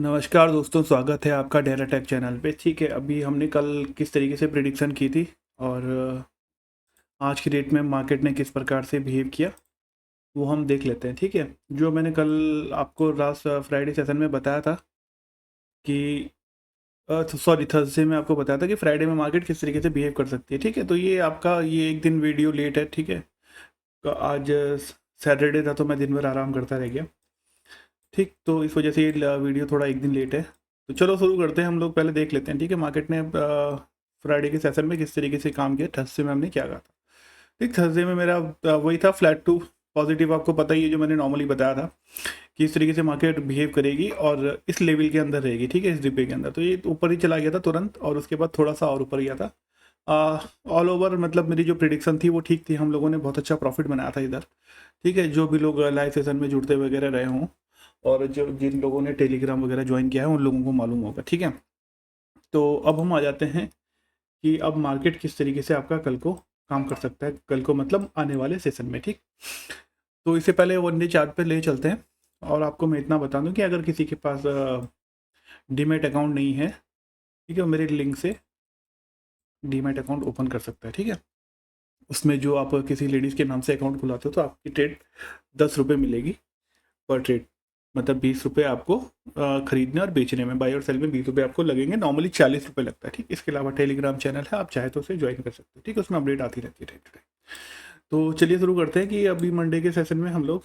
नमस्कार दोस्तों, स्वागत है आपका डेरा टेक चैनल पे। ठीक है, अभी हमने कल किस तरीके से प्रिडिक्शन की थी और आज की डेट में मार्केट ने किस प्रकार से बिहेव किया वो हम देख लेते हैं। ठीक है, जो मैंने कल आपको लास्ट फ्राइडे सेशन में बताया था कि सॉरी थर्सडे में आपको बताया था कि फ्राइडे में मार्केट किस तरीके से बिहेव कर सकती है। ठीक है, तो ये आपका ये एक दिन वीडियो लेट है। ठीक है, तो आज सैटरडे था तो मैं दिन भर आराम करता रह गया। ठीक, तो इस वजह से ये वीडियो थोड़ा एक दिन लेट है। तो चलो शुरू करते हैं, हम लोग पहले देख लेते हैं। ठीक है, मार्केट ने फ्राइडे के सेशन में किस तरीके से काम किया, थर्सडे में हमने क्या कहा था। ठीक, थर्सडे में मेरा वही था, फ्लैट टू पॉजिटिव। आपको पता ही है जो मैंने नॉर्मली बताया था कि इस तरीके से मार्केट बिहेव करेगी और इस लेवल के अंदर रहेगी। ठीक है, इस डिब्बे के अंदर तो ये ऊपर ही चला गया था तुरंत और उसके बाद थोड़ा सा और ऊपर गया था। ऑल ओवर मतलब मेरी जो प्रिडिक्शन थी वो ठीक थी, हम लोगों ने बहुत अच्छा प्रॉफिट बनाया था इधर। ठीक है, जो भी लोग लाइव सेशन में जुड़ते वगैरह रहे हों और जो जिन लोगों ने टेलीग्राम वगैरह ज्वाइन किया है उन लोगों को मालूम होगा। ठीक है, तो अब हम आ जाते हैं कि अब मार्केट किस तरीके से आपका कल को काम कर सकता है, कल को मतलब आने वाले सेशन में। ठीक, तो इससे पहले वन डे चार्ट पे ले चलते हैं और आपको मैं इतना बता दूं कि अगर किसी के पास डीमैट अकाउंट नहीं है, ठीक है, वो मेरे लिंक से डीमैट अकाउंट ओपन कर सकता है। ठीक है, उसमें जो आप किसी लेडीज़ के नाम से अकाउंट खुलाते हो तो आपकी ट्रेड 10 रुपये मिलेगी पर ट्रेड। मतलब 20 रुपये आपको खरीदने और बेचने में, बाई और सेल में 20 रुपये आपको लगेंगे। नॉर्मली 40 रुपये लगता है। ठीक, इसके अलावा टेलीग्राम चैनल है, आप चाहे तो उसे ज्वाइन कर सकते हो। ठीक है, उसमें अपडेट आती रहती है टाइम टू टाइम। तो चलिए शुरू करते हैं कि अभी मंडे के सेशन में हम लोग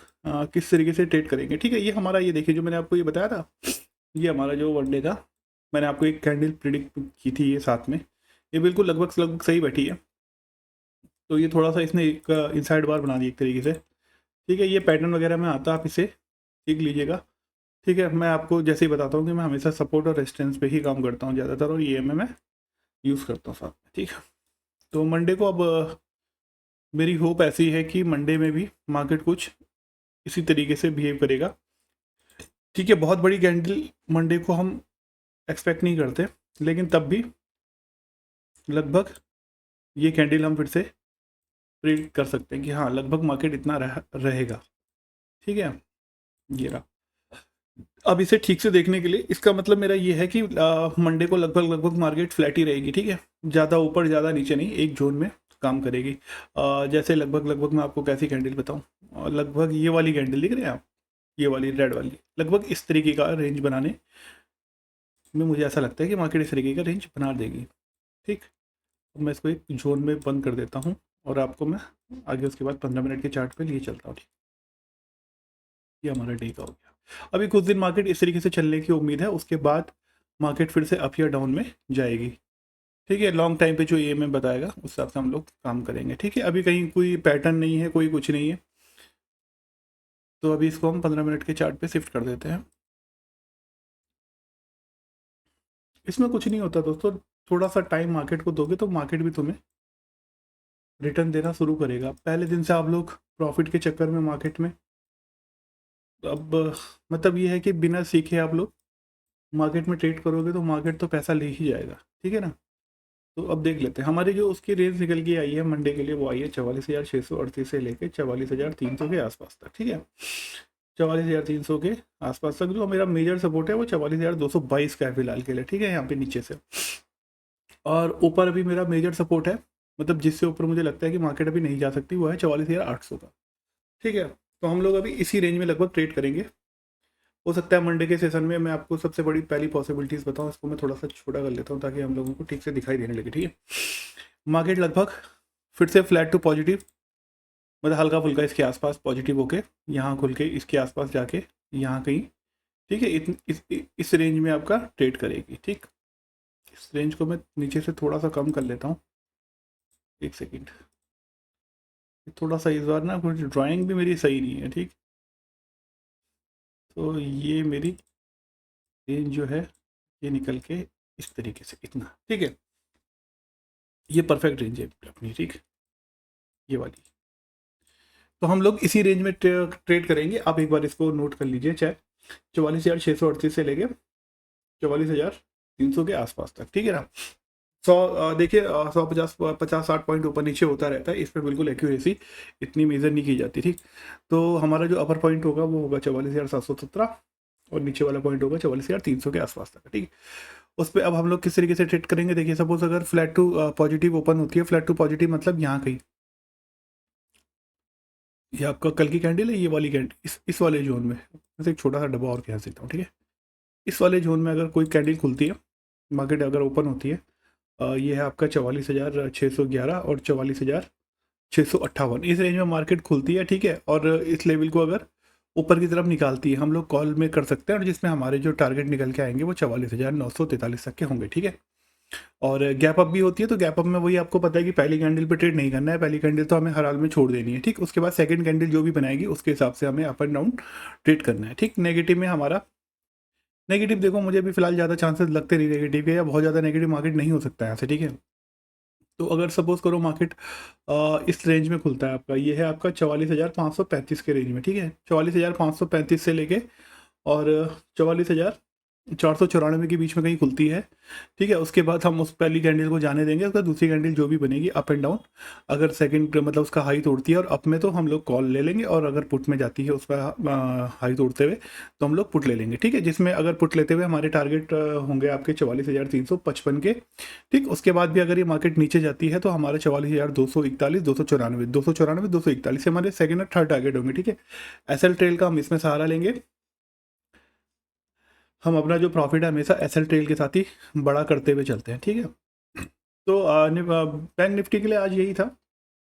किस तरीके से ट्रेड करेंगे। ठीक है, ये हमारा, ये देखिए जो मैंने आपको ये बताया था, ये हमारा जो वन डे का मैंने आपको एक कैंडल प्रिडिक्ट की थी, ये साथ में ये बिल्कुल लगभग लगभग सही बैठी है। तो ये थोड़ा सा इसने एक इनसाइड बार बना दी एक तरीके से। ठीक है, ये पैटर्न वगैरह में आता है, आप इसे सीख लीजिएगा। ठीक है, मैं आपको जैसे ही बताता हूँ कि मैं हमेशा सपोर्ट और रेजिस्टेंस पे ही काम करता हूँ ज़्यादातर, और ये मैं यूज़ करता हूँ साथ में। ठीक है, तो मंडे को अब मेरी होप ऐसी है कि मंडे में भी मार्केट कुछ इसी तरीके से बिहेव करेगा। ठीक है, बहुत बड़ी कैंडल मंडे को हम एक्सपेक्ट नहीं करते, लेकिन तब भी लगभग ये कैंडल हम फिर से प्रिडिक्ट कर सकते हैं कि हाँ लगभग मार्केट इतना रहेगा। ठीक है, ये रहा। अब इसे ठीक से देखने के लिए इसका मतलब मेरा ये है कि मंडे को लगभग लगभग मार्केट फ्लैट ही रहेगी। ठीक है, ज़्यादा ऊपर ज़्यादा नीचे नहीं, एक जोन में काम करेगी। जैसे लगभग लगभग मैं आपको कैसी कैंडल बताऊँ, लगभग ये वाली कैंडल दिख रहे हैं आप, ये वाली रेड वाली, लगभग इस तरीके का रेंज बनाने में मुझे ऐसा लगता है कि मार्केट इस तरीके का रेंज बना देगी। ठीक, अब मैं इसको एक जोन में बंद कर देता हूँ और आपको मैं आगे उसके बाद 15 मिनट के चार्ट पे लिए चलता हूँ। ठीक, ये हमारा डे का हो गया। अभी कुछ दिन मार्केट इस तरीके से चलने की उम्मीद है, उसके बाद मार्केट फिर से अप या डाउन में जाएगी। ठीक है, लॉन्ग टाइम पे जो EMA बताएगा उस हिसाब से हम लोग काम करेंगे। ठीक है, अभी कहीं कोई पैटर्न नहीं है, कोई कुछ नहीं है, तो अभी इसको हम 15 मिनट के चार्ट पे शिफ्ट कर देते हैं। इसमें कुछ नहीं होता दोस्तों, थोड़ा सा टाइम मार्केट को दोगे तो मार्केट भी तुम्हें रिटर्न देना शुरू करेगा। पहले दिन से आप लोग प्रॉफिट के चक्कर में मार्केट में, अब मतलब ये है कि बिना सीखे आप लोग मार्केट में ट्रेड करोगे तो मार्केट तो पैसा ले ही जाएगा। ठीक है ना, तो अब देख लेते हैं हमारी जो उसकी रेंज निकल के आई है मंडे के लिए, वो आई है 44,638 से लेके 44,300 के आसपास तक। ठीक है, 44,300 के आसपास तक जो मेरा मेजर सपोर्ट है वो 44,222 का है फिलहाल के लिए। ठीक है, यहाँ पे नीचे से, और ऊपर अभी मेरा मेजर सपोर्ट है, मतलब जिससे ऊपर मुझे लगता है कि मार्केट अभी नहीं जा सकती, वो है 44,800 का। ठीक है, तो हम लोग अभी इसी रेंज में लगभग ट्रेड करेंगे। हो सकता है मंडे के सेशन में मैं आपको सबसे बड़ी पहली पॉसिबिलिटीज़ बताऊं, इसको मैं थोड़ा सा छोटा कर लेता हूं ताकि हम लोगों को ठीक से दिखाई देने लगे। ठीक है, मार्केट लगभग फिर से फ्लैट टू पॉजिटिव, मतलब हल्का फुल्का इसके आसपास पॉजिटिव होके यहाँ खुल के इसके आसपास जाके यहाँ कहीं, ठीक है, इस रेंज में आपका ट्रेड करेगी। ठीक, इस रेंज को मैं नीचे से थोड़ा सा कम कर लेता हूँ, एक सेकेंड। थोड़ा सा इस बार ना कुछ ड्राइंग भी मेरी सही नहीं है। ठीक, तो ये मेरी रेंज जो है ये निकल के इस तरीके से इतना, ठीक है, ये परफेक्ट रेंज है अपनी। ठीक, ये वाली, तो हम लोग इसी रेंज में ट्रेड करेंगे। आप एक बार इसको नोट कर लीजिए, चाहे 44,638 से लेके 44,300 के आसपास तक। ठीक है ना, 100 देखिए 150 50 60 पॉइंट ऊपर नीचे होता रहता है, इसमें बिल्कुल एक्यूरेसी इतनी मेजर नहीं की जाती। ठीक, तो हमारा जो अपर पॉइंट होगा वो होगा 44,717, और नीचे वाला पॉइंट होगा 44,300 के आसपास तक, ठीक है। उस पर अब हम लोग किस तरीके से ट्रेड करेंगे, देखिए सपोज अगर फ्लैट टू पॉजिटिव ओपन होती है, फ्लैट टू पॉजिटिव मतलब यहाँ कहीं, ये आपका कल की कैंडल है, ये वाली कैंडल इस वाले जोन में, मैं एक छोटा सा डब्बा और कह सकता हूँ, ठीक है। इस वाले जोन में अगर कोई कैंडल खुलती है, मार्केट अगर ओपन होती है, ये है आपका 44,611 और 44,658, इस रेंज में मार्केट खुलती है, ठीक है। और इस लेवल को अगर ऊपर की तरफ निकालती है, हम लोग कॉल में कर सकते हैं, और जिसमें हमारे जो टारगेट निकल के आएंगे वो 44,943 तक के होंगे, ठीक है। और गैप अप भी होती है, तो गैप अप में वही आपको पता है कि पहली कैंडल पे ट्रेड नहीं करना है, पहली कैंडल तो हमें हर हाल में छोड़ देनी है, ठीक। उसके बाद सेकंड कैंडल जो भी बनाएगी उसके हिसाब से हमें अप एंड डाउन ट्रेड करना है, ठीक। नेगेटिव में हमारा, नेगेटिव देखो मुझे भी फिलहाल ज़्यादा चांसेस लगते नहीं नेगेटिव के, या बहुत ज़्यादा नेगेटिव मार्केट नहीं हो सकता है यहाँ से, ठीक है। तो अगर सपोज करो मार्केट इस रेंज में खुलता है आपका, ये है आपका 44,535 के रेंज में, ठीक है। 44,535 से लेके और 44,494 के बीच में कहीं खुलती है, ठीक है। उसके बाद हम उस पहली कैंडल को जाने देंगे, उसका दूसरी कैंडल जो भी बनेगी अप एंड डाउन, अगर सेकंड मतलब उसका हाई तोड़ती है और अप में तो हम लोग कॉल ले लेंगे, और अगर पुट में जाती है उसका हाई तोड़ते हुए तो हम लोग पुट ले लेंगे, ठीक है। जिसमें अगर पुट लेते हुए हमारे टारगेट होंगे आपके 44,355 के, ठीक। उसके बाद भी अगर ये मार्केट नीचे जाती है तो हमारा 44,241, 294, 294, 241 हमारे सेकंड और थर्ड टारगेट होंगे, ठीक है। एसएल ट्रेल का हम इसमें सहारा लेंगे, हम अपना जो प्रॉफिट है हमेशा एसएल ट्रेल के साथ ही बड़ा करते हुए चलते हैं, ठीक है। तो बैंक निफ्टी के लिए आज यही था।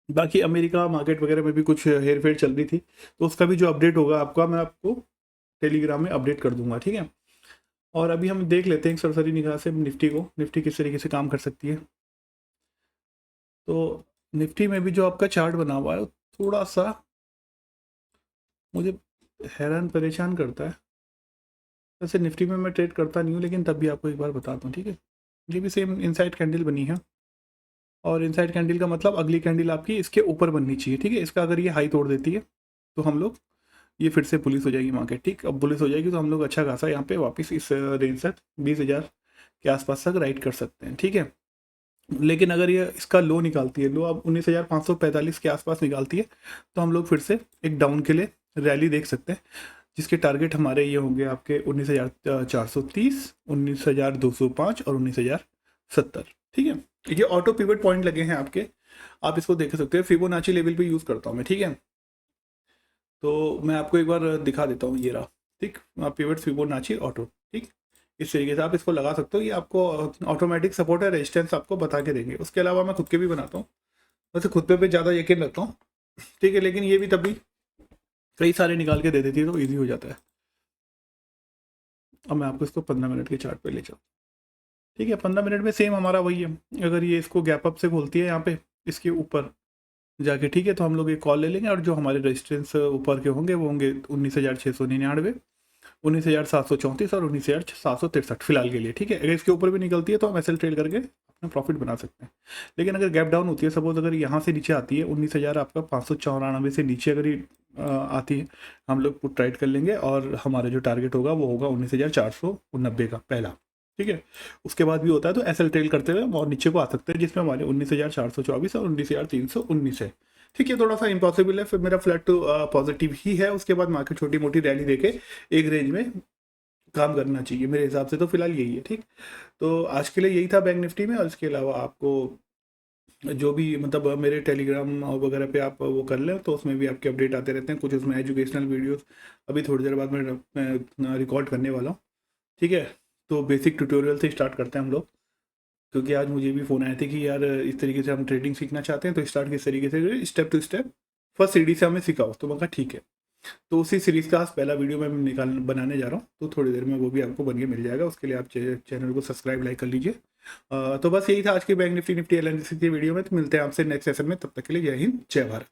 बाकी अमेरिका मार्केट वगैरह में भी कुछ हेर फेर चल रही थी, तो उसका भी जो अपडेट होगा आपका मैं आपको टेलीग्राम में अपडेट कर दूंगा, ठीक है। और अभी हम देख लेते हैं एक सरसरी निगाह से निफ्टी को, निफ्टी किस तरीके से काम कर सकती है। तो निफ्टी में भी जो आपका चार्ट बना हुआ है थोड़ा सा मुझे हैरान परेशान करता है। वैसे निफ्टी में मैं ट्रेड करता नहीं हूँ, लेकिन तब भी आपको एक बार बताता हूँ, ठीक है। ये भी सेम इनसाइड कैंडल बनी है, और इनसाइड कैंडल का मतलब अगली कैंडल आपकी इसके ऊपर बननी चाहिए, ठीक है। इसका अगर ये हाई तोड़ देती है तो हम लोग, ये फिर से पुलिस हो जाएगी मार्केट, ठीक। अब पुलिस हो जाएगी तो हम लोग अच्छा खासा यहाँ पे वापस इस रेंज तक 20,000 के आसपास तक राइड कर सकते हैं, ठीक है। लेकिन अगर ये इसका लो निकालती है, लो अब 19,545 के आसपास निकालती है, तो हम लोग फिर से एक डाउन के लिए रैली देख सकते हैं, जिसके टारगेट हमारे ये होंगे आपके 19,430, 19,205 और 19,070, ठीक है। ये ऑटो पिवट पॉइंट लगे हैं आपके, आप इसको देख सकते हैं। फिबोनाची लेवल पे यूज़ करता हूँ मैं, ठीक है। तो मैं आपको एक बार दिखा देता हूँ, ये रहा, ठीक। पिवट फिबोनाची ऑटो, ठीक। इस तरीके से आप इसको लगा सकते हो, ये आपको ऑटोमेटिक सपोर्ट है, रेजिस्टेंस आपको बता के देंगे। उसके अलावा मैं खुद के भी बनाता हूँ, वैसे खुद पे ज़्यादा यकीन रखता हूँ, ठीक है। लेकिन ये भी तभी कई सारे निकाल के दे देती है तो ईजी हो जाता है। अब मैं आपको इसको 15 मिनट के चार्ट पे ले जाऊँ, ठीक है। 15 मिनट में सेम हमारा वही है, अगर ये इसको गैप अप से खोलती है यहाँ पे इसके ऊपर जाके, ठीक है, तो हम लोग एक कॉल ले लेंगे, और जो हमारे रेजिस्टेंस ऊपर के होंगे वो होंगे 19,699, 19,734 और 19,763 फिलहाल के लिए, ठीक है। अगर इसके ऊपर भी निकलती है तो हम एसएल ट्रेड करके अपना प्रॉफिट बना सकते हैं। लेकिन अगर गैप डाउन होती है, सपोज अगर यहाँ से नीचे आती है 19,000 आपका 594 से नीचे अगर ये आती है, हम लोग पुट राइट कर लेंगे, और हमारा जो टारगेट होगा वो होगा 19,490 का पहला, ठीक है। उसके बाद भी होता है तो एसएल ट्रेल करते हुए हम और नीचे को आ सकते हैं, जिसमें हमारे 19,424 और 19,319 है, ठीक है। थोड़ा सा इम्पॉसिबल है, फिर मेरा फ्लैट टू पॉजिटिव ही है, उसके बाद मार्केट छोटी मोटी रैली देके एक रेंज में काम करना चाहिए मेरे हिसाब से, तो फिलहाल यही है, ठीक। तो आज के लिए यही था बैंक निफ्टी में, और इसके अलावा आपको जो भी मतलब मेरे टेलीग्राम वगैरह पे आप वो कर लें, तो उसमें भी आपके अपडेट आते रहते हैं, कुछ उसमें एजुकेशनल वीडियोस अभी थोड़ी देर बाद मैं रिकॉर्ड करने वाला हूँ, ठीक है। तो बेसिक ट्यूटोरियल से स्टार्ट करते हैं हम लोग, क्योंकि आज मुझे भी फ़ोन आए थे कि यार इस तरीके से हम ट्रेडिंग सीखना चाहते हैं, तो स्टार्ट किस तरीके से स्टेप टू स्टेप फर्स्ट सीढ़ी से हमें सिखाओ, तो मैं कहा ठीक है। तो उसी सीरीज़ का आज पहला वीडियो मैं बनाने जा रहा हूँ, तो थोड़ी देर में वो भी आपको बन के मिल जाएगा, उसके लिए आप चैनल को सब्सक्राइब लाइक कर लीजिए। तो बस यही था आज की बैंक निफ्टी एल की वीडियो में, तो मिलते हैं आपसे नेक्स्ट सेशन में, तब तक के लिए जय हिंद जय भारत।